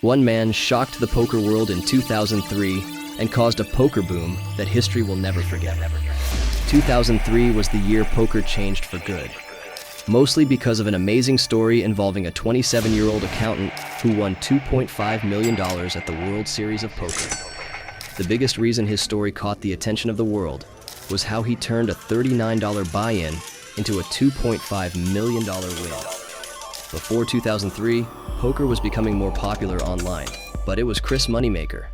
One man shocked the poker world in 2003 and caused a poker boom that history will never forget. 2003 was the year poker changed for good, mostly because of an amazing story involving a 27-year-old accountant who won $2.5 million at the World Series of Poker. The biggest reason his story caught the attention of the world was how he turned a $39 buy-in into a $2.5 million win. Before 2003, poker was becoming more popular online, but it was Chris Moneymaker,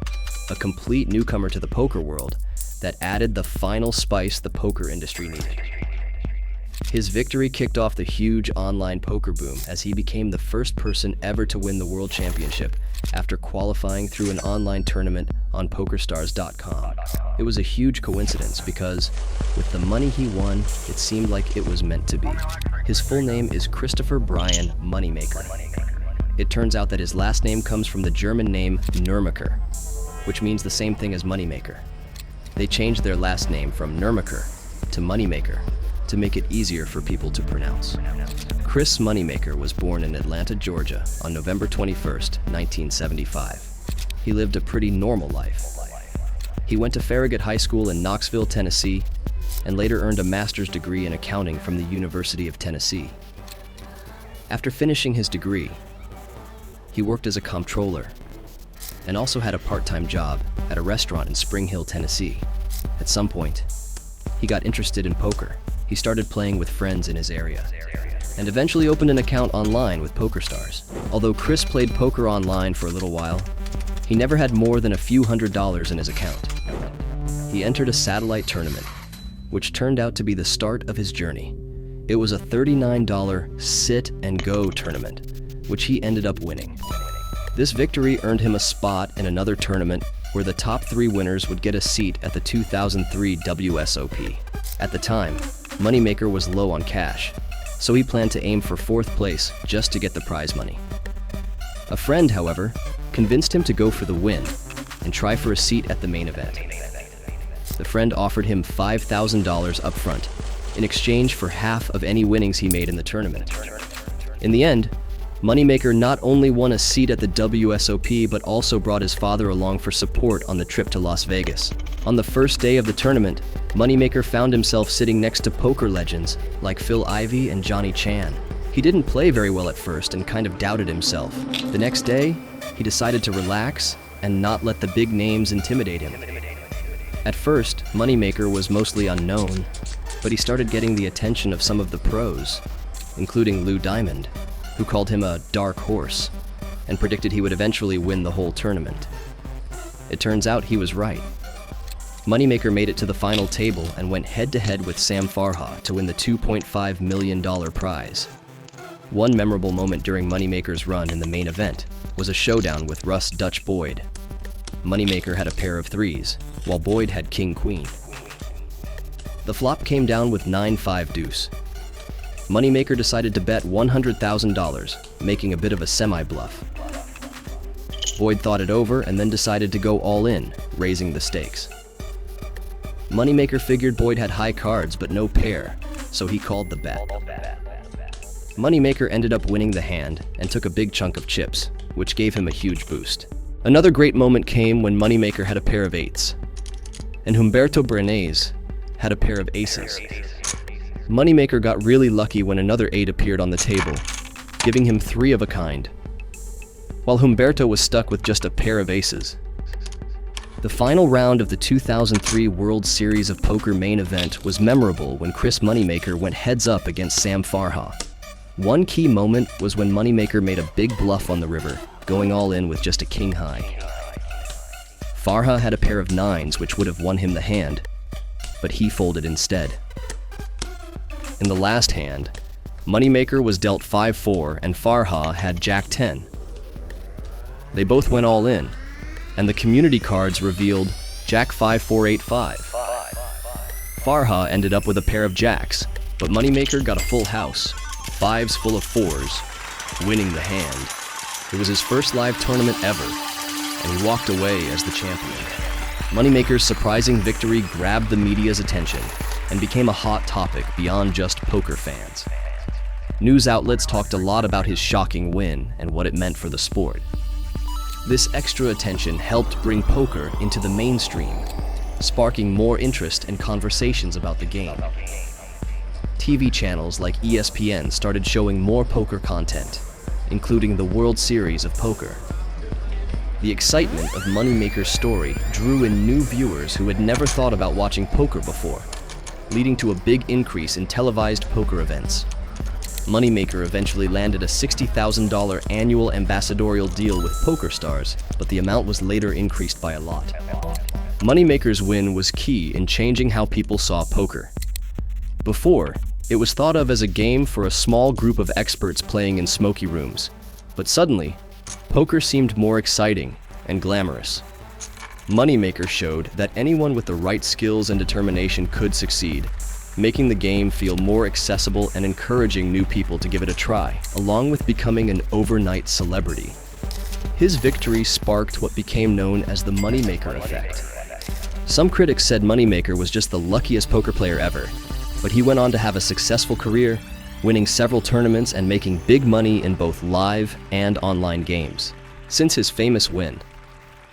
a complete newcomer to the poker world, that added the final spice the poker industry needed. His victory kicked off the huge online poker boom as he became the first person ever to win the World Championship after qualifying through an online tournament on PokerStars.com. It was a huge coincidence because, with the money he won, it seemed like it was meant to be. His full name is Christopher Brian Moneymaker. It turns out that his last name comes from the German name Nurmaker, which means the same thing as Moneymaker. They changed their last name from Nurmaker to Moneymaker to make it easier for people to pronounce. Chris Moneymaker was born in Atlanta, Georgia on November 21st, 1975. He lived a pretty normal life. He went to Farragut High School in Knoxville, Tennessee, and later earned a master's degree in accounting from the University of Tennessee. After finishing his degree, he worked as a comptroller and also had a part-time job at a restaurant in Spring Hill, Tennessee. At some point, he got interested in poker. He started playing with friends in his area and eventually opened an account online with PokerStars. Although Chris played poker online for a little while, he never had more than a few $100s in his account. He entered a satellite tournament, which turned out to be the start of his journey. It was a $39 sit-and-go tournament, which he ended up winning. This victory earned him a spot in another tournament where the top 3 winners would get a seat at the 2003 WSOP. At the time, Moneymaker was low on cash, so he planned to aim for 4th place just to get the prize money. A friend, however, convinced him to go for the win and try for a seat at the main event. The friend offered him $5,000 up front in exchange for half of any winnings he made in the tournament. In the end, Moneymaker not only won a seat at the WSOP but also brought his father along for support on the trip to Las Vegas. On the first day of the tournament, Moneymaker found himself sitting next to poker legends like Phil Ivey and Johnny Chan. He didn't play very well at first and kind of doubted himself. The next day, he decided to relax and not let the big names intimidate him. At first, Moneymaker was mostly unknown, but he started getting the attention of some of the pros, including Lou Diamond, who called him a dark horse and predicted he would eventually win the whole tournament. It turns out he was right. Moneymaker made it to the final table and went head-to-head with Sam Farha to win the $2.5 million prize. One memorable moment during Moneymaker's run in the main event was a showdown with Russ Dutch Boyd. Moneymaker had a pair of 3s, while Boyd had king-queen. The flop came down with 9-5 deuce. Moneymaker decided to bet $100,000, making a bit of a semi-bluff. Boyd thought it over and then decided to go all in, raising the stakes. Moneymaker figured Boyd had high cards but no pair, so he called the bet. Moneymaker ended up winning the hand and took a big chunk of chips, which gave him a huge boost. Another great moment came when Moneymaker had a pair of 8s, and Humberto Brenes had a pair of aces. Moneymaker got really lucky when another 8 appeared on the table, giving him 3 of a kind, while Humberto was stuck with just a pair of aces. The final round of the 2003 World Series of Poker main event was memorable when Chris Moneymaker went heads-up against Sam Farha. One key moment was when Moneymaker made a big bluff on the river, going all in with just a king high. Farha had a pair of 9s which would have won him the hand, but he folded instead. In the last hand, Moneymaker was dealt 5-4 and Farha had Jack-10. They both went all in, and the community cards revealed Jack-5-4-8-5. Farha ended up with a pair of jacks, but Moneymaker got a full house, 5s full of 4s, winning the hand. It was his first live tournament ever, and he walked away as the champion. Moneymaker's surprising victory grabbed the media's attention and became a hot topic beyond just poker fans. News outlets talked a lot about his shocking win and what it meant for the sport. This extra attention helped bring poker into the mainstream, sparking more interest and conversations about the game. TV channels like ESPN started showing more poker content, including the World Series of Poker. The excitement of Moneymaker's story drew in new viewers who had never thought about watching poker before, leading to a big increase in televised poker events. Moneymaker eventually landed a $60,000 annual ambassadorial deal with PokerStars, but the amount was later increased by a lot. Moneymaker's win was key in changing how people saw poker. Before, it was thought of as a game for a small group of experts playing in smoky rooms, but suddenly, poker seemed more exciting and glamorous. Moneymaker showed that anyone with the right skills and determination could succeed, making the game feel more accessible and encouraging new people to give it a try, along with becoming an overnight celebrity. His victory sparked what became known as the Moneymaker Effect. Some critics said Moneymaker was just the luckiest poker player ever, but he went on to have a successful career, winning several tournaments and making big money in both live and online games. Since his famous win,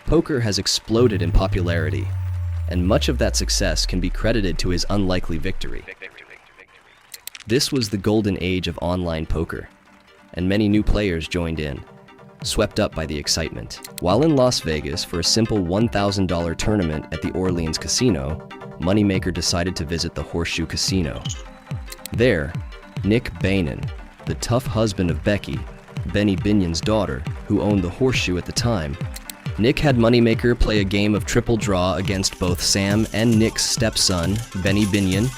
poker has exploded in popularity, and much of that success can be credited to his unlikely victory. This was the golden age of online poker, and many new players joined in, swept up by the excitement. While in Las Vegas for a simple $1,000 tournament at the Orleans Casino, Moneymaker decided to visit the Horseshoe Casino. There, Nick Bainan, the tough husband of Becky, Benny Binion's daughter, who owned the Horseshoe at the time, Nick had Moneymaker play a game of triple draw against both Sam and Nick's stepson, Benny Binion,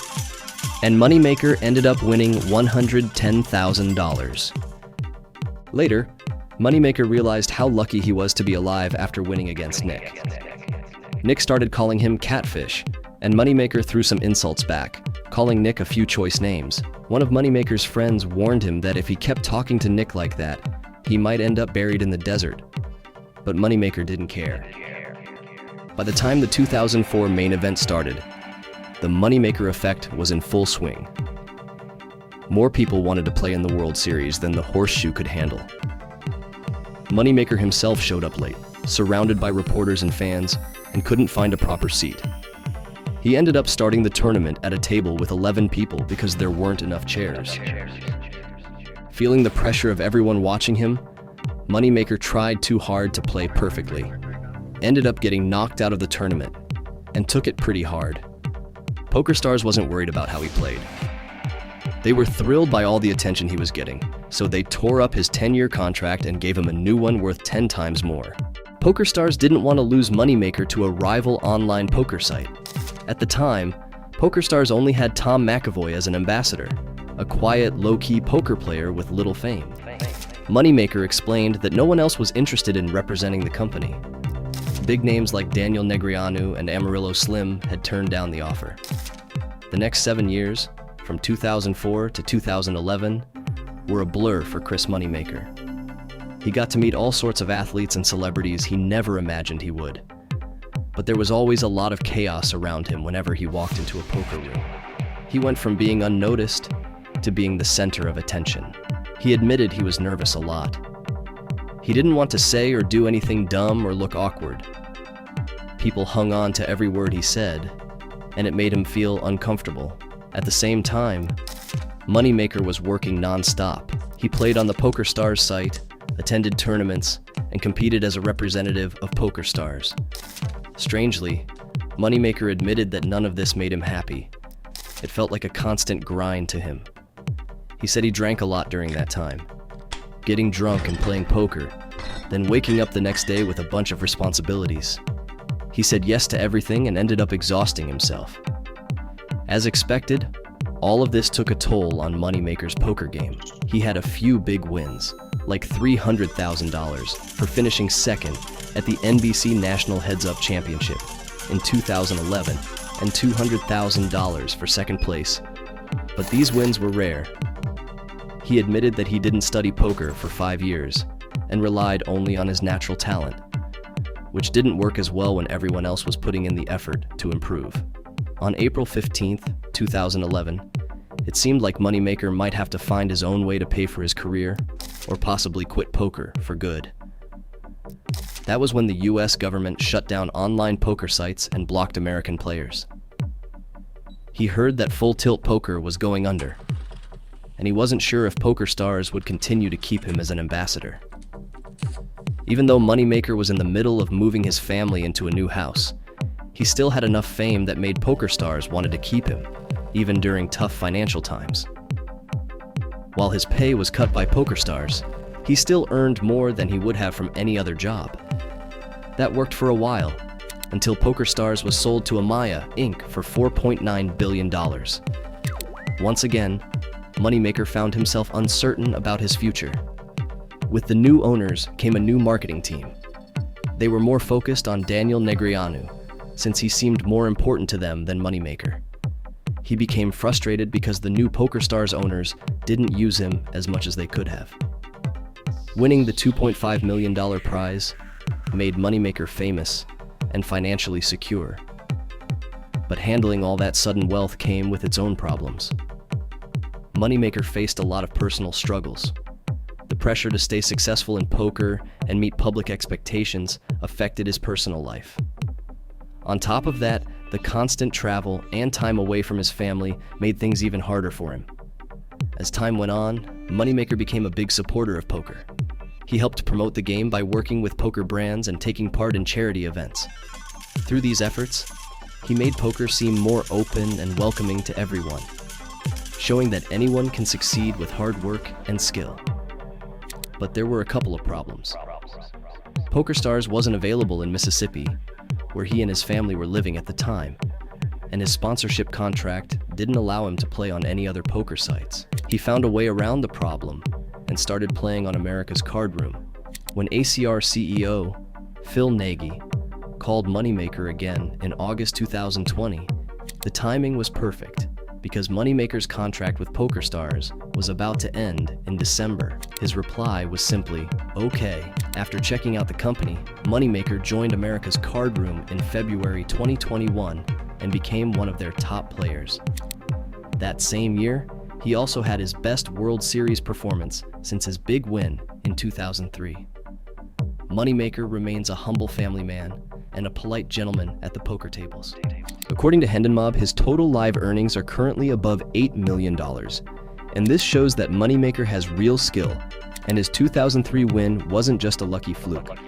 and Moneymaker ended up winning $110,000. Later, Moneymaker realized how lucky he was to be alive after winning against Nick. Nick started calling him Catfish, and Moneymaker threw some insults back, calling Nick a few choice names. One of Moneymaker's friends warned him that if he kept talking to Nick like that, he might end up buried in the desert. But Moneymaker didn't care. By the time the 2004 main event started, the Moneymaker Effect was in full swing. More people wanted to play in the World Series than the Horseshoe could handle. Moneymaker himself showed up late, surrounded by reporters and fans, and couldn't find a proper seat. He ended up starting the tournament at a table with 11 people because there weren't enough chairs. Feeling the pressure of everyone watching him, Moneymaker tried too hard to play perfectly, ended up getting knocked out of the tournament, and took it pretty hard. PokerStars wasn't worried about how he played. They were thrilled by all the attention he was getting, so they tore up his 10-year contract and gave him a new one worth 10 times more. PokerStars didn't want to lose Moneymaker to a rival online poker site. At the time, PokerStars only had Tom McAvoy as an ambassador, a quiet, low-key poker player with little fame. Moneymaker explained that no one else was interested in representing the company. Big names like Daniel Negreanu and Amarillo Slim had turned down the offer. The next 7 years, from 2004 to 2011, were a blur for Chris Moneymaker. He got to meet all sorts of athletes and celebrities he never imagined he would. But there was always a lot of chaos around him whenever he walked into a poker room. He went from being unnoticed to being the center of attention. He admitted he was nervous a lot. He didn't want to say or do anything dumb or look awkward. People hung on to every word he said, and it made him feel uncomfortable. At the same time, Moneymaker was working non-stop. He played on the PokerStars site, attended tournaments, and competed as a representative of PokerStars. Strangely, Moneymaker admitted that none of this made him happy. It felt like a constant grind to him. He said he drank a lot during that time, getting drunk and playing poker, then waking up the next day with a bunch of responsibilities. He said yes to everything and ended up exhausting himself. As expected, all of this took a toll on Moneymaker's poker game. He had a few big wins, like $300,000 for finishing second at the NBC National Heads Up Championship in 2011 and $200,000 for second place. But these wins were rare. He admitted that he didn't study poker for 5 years and relied only on his natural talent, which didn't work as well when everyone else was putting in the effort to improve. On April 15th, 2011, it seemed like Moneymaker might have to find his own way to pay for his career, or possibly quit poker for good. That was when the US government shut down online poker sites and blocked American players. He heard that Full Tilt Poker was going under, and he wasn't sure if PokerStars would continue to keep him as an ambassador. Even though Moneymaker was in the middle of moving his family into a new house, he still had enough fame that made PokerStars wanted to keep him, even during tough financial times. While his pay was cut by PokerStars, he still earned more than he would have from any other job. That worked for a while, until PokerStars was sold to Amaya Inc. for $4.9 billion. Once again, Moneymaker found himself uncertain about his future. With the new owners came a new marketing team. They were more focused on Daniel Negreanu, since he seemed more important to them than Moneymaker. He became frustrated because the new PokerStars owners didn't use him as much as they could have. Winning the $2.5 million prize made Moneymaker famous and financially secure. But handling all that sudden wealth came with its own problems. Moneymaker faced a lot of personal struggles. The pressure to stay successful in poker and meet public expectations affected his personal life. On top of that, the constant travel and time away from his family made things even harder for him. As time went on, Moneymaker became a big supporter of poker. He helped promote the game by working with poker brands and taking part in charity events. Through these efforts, he made poker seem more open and welcoming to everyone, showing that anyone can succeed with hard work and skill. But there were a couple of problems. PokerStars wasn't available in Mississippi, where he and his family were living at the time, and his sponsorship contract didn't allow him to play on any other poker sites. He found a way around the problem and started playing on America's Card Room. When ACR CEO Phil Nagy called Moneymaker again in August 2020, the timing was perfect because Moneymaker's contract with PokerStars was about to end in December. His reply was simply, "Okay." After checking out the company, Moneymaker joined America's Card Room in February 2021 and became one of their top players. That same year, he also had his best World Series performance since his big win in 2003. Moneymaker remains a humble family man and a polite gentleman at the poker tables. According to HendenMob, his total live earnings are currently above $8 million, and this shows that Moneymaker has real skill, and his 2003 win wasn't just a lucky fluke.